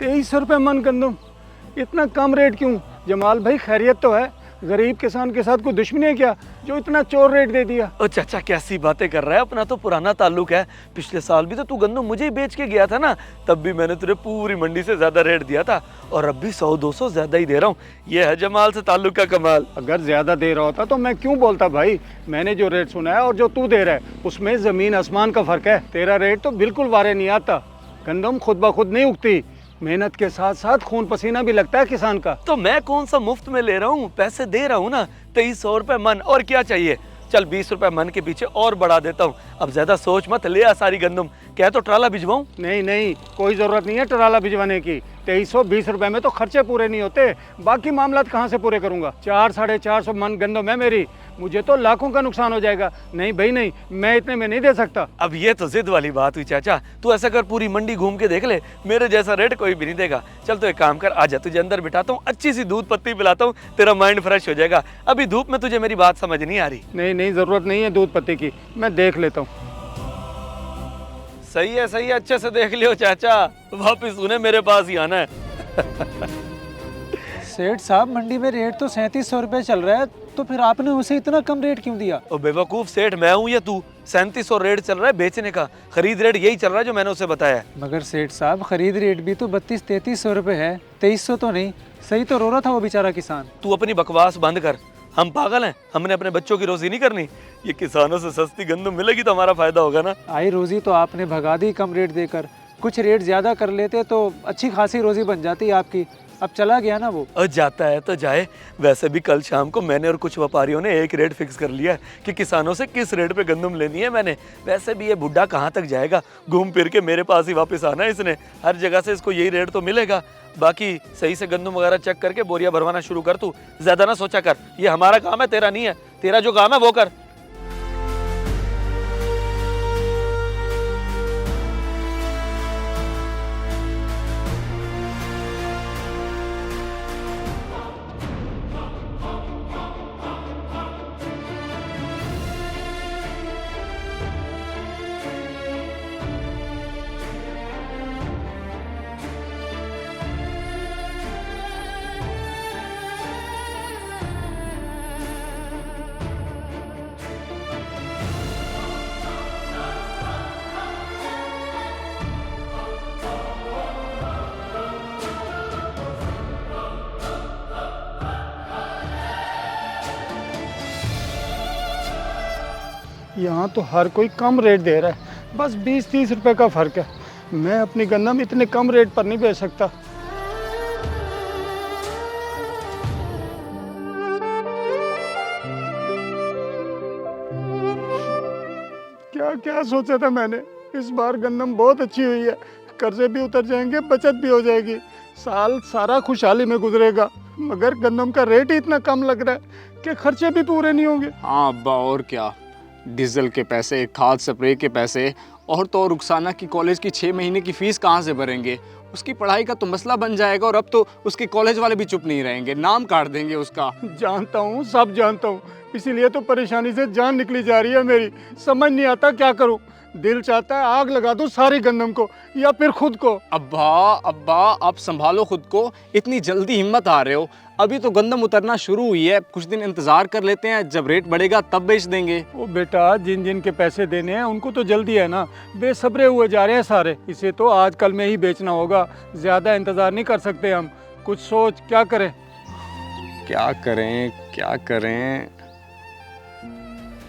2300 रुपये मन गंदम, इतना कम रेट क्यों? जमाल भाई खैरियत तो है? गरीब किसान के साथ कोई दुश्मनी है क्या जो इतना चोर रेट दे दिया? ओ चाचा कैसी बातें कर रहा है, अपना तो पुराना ताल्लुक है। पिछले साल भी तो तू गंदम मुझे ही बेच के गया था ना, तब भी मैंने तुझे पूरी मंडी से ज्यादा रेट दिया था और अब भी 100-200 ज्यादा ही दे रहा हूँ। ये है जमाल से ताल्लुक का कमाल। अगर ज्यादा दे रहा होता तो मैं क्यों बोलता भाई? मैंने जो रेट सुना है और जो तू दे रहा है उसमें जमीन आसमान का फर्क है। तेरा रेट तो बिल्कुल वारे नहीं आता। गंदम खुद ब खुद नहीं उगती, मेहनत के साथ साथ खून पसीना भी लगता है किसान का। तो मैं कौन सा मुफ्त में ले रहा हूँ, पैसे दे रहा हूँ ना। 2300 रुपए मन, और क्या चाहिए? चल 20 रुपए मन के पीछे और बढ़ा देता हूँ। अब ज्यादा सोच मत, ले आ सारी गंदम। क्या तो ट्राला भिजवाऊँ? नहीं नहीं, कोई जरूरत नहीं है ट्राला भिजवाने की। 2320 रुपए में तो खर्चे पूरे नहीं होते, बाकी मामला कहाँ से पूरे करूंगा? 400-450 मन गंदम है मेरी, मुझे तो लाखों का नुकसान हो जाएगा। नहीं भाई नहीं, मैं इतने में नहीं दे सकता। अब ये तो जिद वाली बात हुई चाचा। तू ऐसा कर, पूरी मंडी घूम के देख ले, मेरे जैसा रेट कोई भी नहीं देगा। चल तो एक काम कर, आजा तुझे अंदर बिठाता हूँ, अच्छी सी दूध पत्ती पिलाता हूँ, तेरा माइंड फ्रेश हो जाएगा। अभी धूप में तुझे मेरी बात समझ नहीं आ रही। नहीं नहीं, जरूरत नहीं है दूध पत्ती की, मैं देख लेता हूँ। सही है, अच्छे से देख लियो चाचा, वापिस उन्हें मेरे पास ही आना है। सेठ साहब मंडी में रेट तो 3700 रुपये चल रहा है, तो फिर आपने उसे इतना कम रेट क्यों दिया? ओ बेवकूफ, सेठ मैं हूँ या तू? 3700 रेट चल रहा है बेचने का, खरीद रेट यही चल रहा है जो मैंने उसे बताया। मगर सेठ साहब खरीद रेट भी तो 32-3300 रुपये है, 2300 तो नहीं। सही तो रो रहा था वो बेचारा किसान। तू अपनी बकवास बंद कर, हम पागल हैं? हमने अपने बच्चों की रोजी नहीं करनी? ये किसानों से सस्ती गंदम मिलेगी तो हमारा फायदा होगा ना। आई रोजी तो आपने भगा दी कम रेट देकर, कुछ रेट ज्यादा कर लेते तो अच्छी खासी रोजी बन जाती आपकी। अब चला गया ना वो। और जाता है तो जाए। वैसे भी कल शाम को मैंने और कुछ व्यापारियों ने एक रेट फिक्स कर लिया है कि किसानों से किस रेट पे गंदम लेनी है मैंने। वैसे भी ये बुढ़ा कहाँ तक जाएगा, घूम फिर के मेरे पास ही वापस आना है इसने। हर जगह से इसको यही रेट तो मिलेगा। बाकी सही से गंदम वगैरह चेक करके बोरिया भरवाना शुरू कर। तू ज्यादा ना सोचा कर, ये हमारा काम है, तेरा नहीं है। तेरा जो काम है वो कर। यहाँ तो हर कोई कम रेट दे रहा है, बस 20-30 रुपए का फर्क है। मैं अपनी गंदम इतने कम रेट पर नहीं बेच सकता। क्या क्या सोचा था मैंने, इस बार गंदम बहुत अच्छी हुई है, कर्जे भी उतर जाएंगे, बचत भी हो जाएगी, साल सारा खुशहाली में गुजरेगा। मगर गंदम का रेट ही इतना कम लग रहा है कि खर्चे भी पूरे नहीं होंगे। हाँ अब्बा, और क्या, डीजल के पैसे, खाद स्प्रे के पैसे, और तो और रुखसाना की कॉलेज की 6 महीने की फीस कहाँ से भरेंगे? उसकी पढ़ाई का तो मसला बन जाएगा और अब तो उसके कॉलेज वाले भी चुप नहीं रहेंगे, नाम काट देंगे उसका। जानता हूँ, सब जानता हूँ, इसीलिए तो परेशानी से जान निकली जा रही है मेरी। समझ नहीं आता क्या करूँ। दिल चाहता है आग लगा दूं सारी गंदम को या फिर खुद को। अब्बा आप संभालो खुद को, इतनी जल्दी हिम्मत आ रहे हो? अभी तो गंदम उतरना शुरू हुई है, कुछ दिन इंतजार कर लेते हैं, जब रेट बढ़ेगा तब बेच देंगे। ओ बेटा, जिन जिन के पैसे देने हैं उनको तो जल्दी है ना, बेसब्रे हुए जा रहे हैं सारे। इसे तो आजकल में ही बेचना होगा, ज्यादा इंतजार नहीं कर सकते हम। कुछ सोच, क्या करें? क्या करें?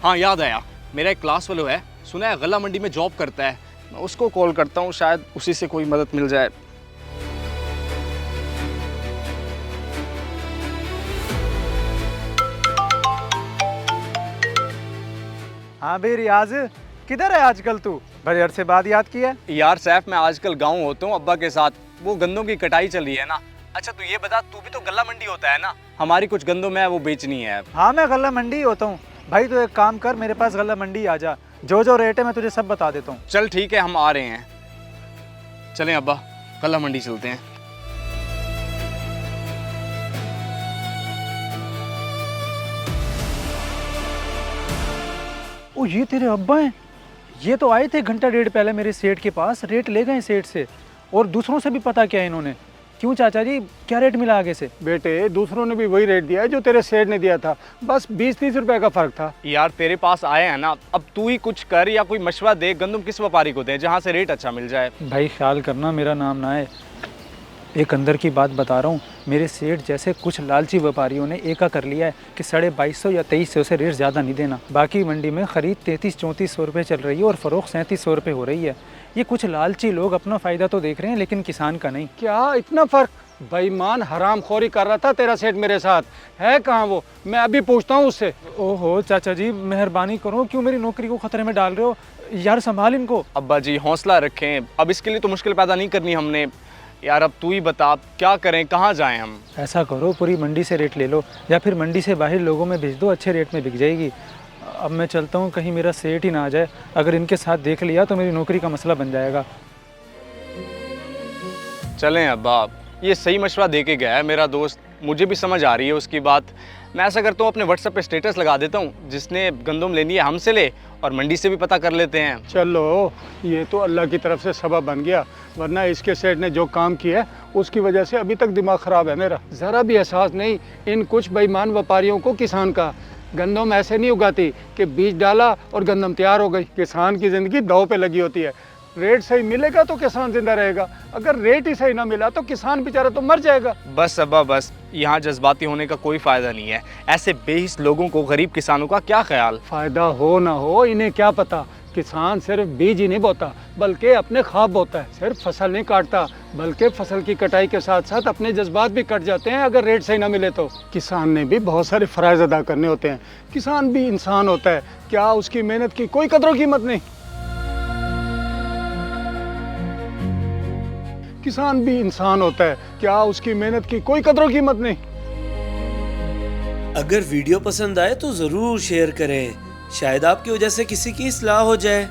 हाँ याद आया, मेरा एक क्लास फेलो है, सुना है गला मंडी में जॉब करता है, मैं उसको कॉल करता हूँ, शायद उसी से कोई मदद मिल जाए। हाँ भाई रियाज, किधर है आजकल तू? बड़े अरसे बाद याद किया। यार सैफ, मैं आजकल गाँव होता हूँ अब्बा के साथ, वो गंदों की कटाई चल रही है ना। अच्छा तू ये बता, तू भी तो गला मंडी होता है ना? हमारी कुछ गंदों में वो बेचनी है। हाँ मैं गला मंडी होता हूँ भाई, तो एक काम कर, मेरे पास गला मंडी आ जा, जो जो रेट है मैं तुझे सब बता देता हूँ। चल ठीक है, हम आ रहे हैं। चलें अब्बा, गला मंडी चलते हैं। ओ ये तेरे अब्बा हैं? ये तो आए थे घंटा डेढ़ पहले मेरे सेठ के पास, रेट ले गए सेठ से। और दूसरों से भी पता किया इन्होंने। क्यों चाचा जी, क्या रेट मिला आगे से? बेटे दूसरों ने भी वही रेट दिया है जो तेरे सेठ ने दिया था, बस 20-30 रुपए का फर्क था। यार तेरे पास आए हैं ना, अब तू ही कुछ कर या कोई मशवरा दे, गंदम किस व्यापारी को दें जहाँ से रेट अच्छा मिल जाए। भाई ख्याल करना मेरा नाम ना है। एक अंदर की बात बता रहा हूँ, मेरे सेठ जैसे कुछ लालची व्यापारियों ने एका कर लिया है कि 2250 या 2300 से रेट ज़्यादा नहीं देना। बाकी मंडी में ख़रीद 33-3400 रुपये चल रही है और फ़रोख्त 3700 रुपये हो रही है। ये कुछ लालची लोग अपना फ़ायदा तो देख रहे हैं लेकिन किसान का नहीं। क्या इतना फर्क? बेईमान हरामखोरी कर रहा था तेरा सेठ मेरे साथ, है कहाँ वो? मैं अभी पूछता हूँ उससे। ओहो चाचा जी, मेहरबानी करो, क्यों मेरी नौकरी को ख़तरे में डाल रहे हो यार? संभाल इनको। अब्बा जी हौसला रखें, अब इसके लिए तो मुश्किल पैदा नहीं करनी हमने। यार अब तू ही बता क्या करें, कहाँ जाएं हम? ऐसा करो, पूरी मंडी से रेट ले लो या फिर मंडी से बाहर लोगों में भेज दो, अच्छे रेट में बिक जाएगी। अब मैं चलता हूँ, कहीं मेरा सेठ ही ना आ जाए। अगर इनके साथ देख लिया तो मेरी नौकरी का मसला बन जाएगा। चलें अब्बा, ये सही मशवरा दे के गया है मेरा दोस्त, मुझे भी समझ आ रही है उसकी बात। मैं ऐसा करता हूँ अपने व्हाट्सएप पे स्टेटस लगा देता हूँ, जिसने गंदम लेनी है हमसे ले, और मंडी से भी पता कर लेते हैं। चलो ये तो अल्लाह की तरफ से सबब बन गया, वरना इसके सेठ ने जो काम किया है उसकी वजह से अभी तक दिमाग ख़राब है मेरा। ज़रा भी एहसास नहीं इन कुछ बेईमान व्यापारियों को किसान का। गंदम ऐसे नहीं उगाती कि बीज डाला और गंदम तैयार हो गई। किसान की ज़िंदगी दांव पे लगी होती है। रेट सही मिलेगा तो किसान जिंदा रहेगा, अगर रेट ही सही ना मिला तो किसान बेचारा तो मर जाएगा। बस अब्बा बस, यहाँ जज्बाती होने का कोई फ़ायदा नहीं है। ऐसे बेहिस लोगों को, गरीब किसानों का क्या ख्याल? फ़ायदा हो ना हो इन्हें क्या पता। किसान सिर्फ बीज ही नहीं बोता बल्कि अपने ख्वाब बोता है। सिर्फ फसल नहीं काटता बल्कि फसल की कटाई के साथ साथ अपने जज्बात भी कट जाते हैं अगर रेट सही ना मिले तो। किसान ने भी बहुत सारे फ़राइज़ अदा करने होते हैं। किसान भी इंसान होता है, क्या उसकी मेहनत की कोई कदर कीमत नहीं? किसान भी इंसान होता है, क्या उसकी मेहनत की कोई कदर कीमत नहीं? अगर वीडियो पसंद आए तो ज़रूर शेयर करें, शायद आपकी वजह से किसी की इस्लाह हो जाए।